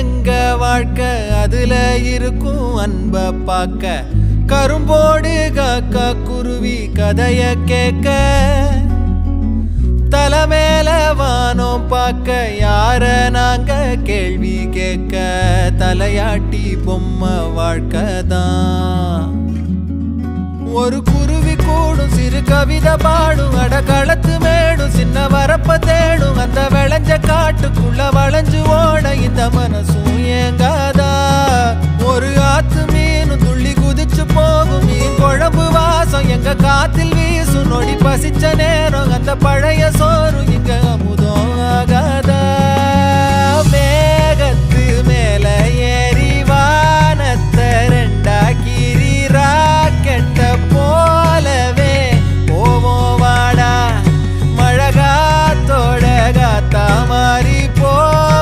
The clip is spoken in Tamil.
எங்க வாழ்க்கை அதுல இருக்கும் அன்ப பாக்க கரும்போடு காக்கா குருவி கதைய கேட்க தலைமேல வானோம் பார்க்க யார நாங்க கேள்வி கேட்க தலையாட்டி பொம்மை வாழ்க்கைதான் ஒரு குருவி கூடும் சிறு கவிதை பாடும் அடகளத்து மேடும் சின்ன வரப்ப தேடும் அந்த விளைஞ்ச காட்டுக்குள்ள வளைஞ்சு ஓட இந்த மனசும் ஏங்காதா ஒரு ஆத்து மீனும் துள்ளி குதிச்சு போகும் மீன் குழம்பு வாசம் எங்க காத்தில் வீசும் நொடி பசிச்ச நேரம் அந்த பழைய சோறு இங்க அமுதம் ஆகாதா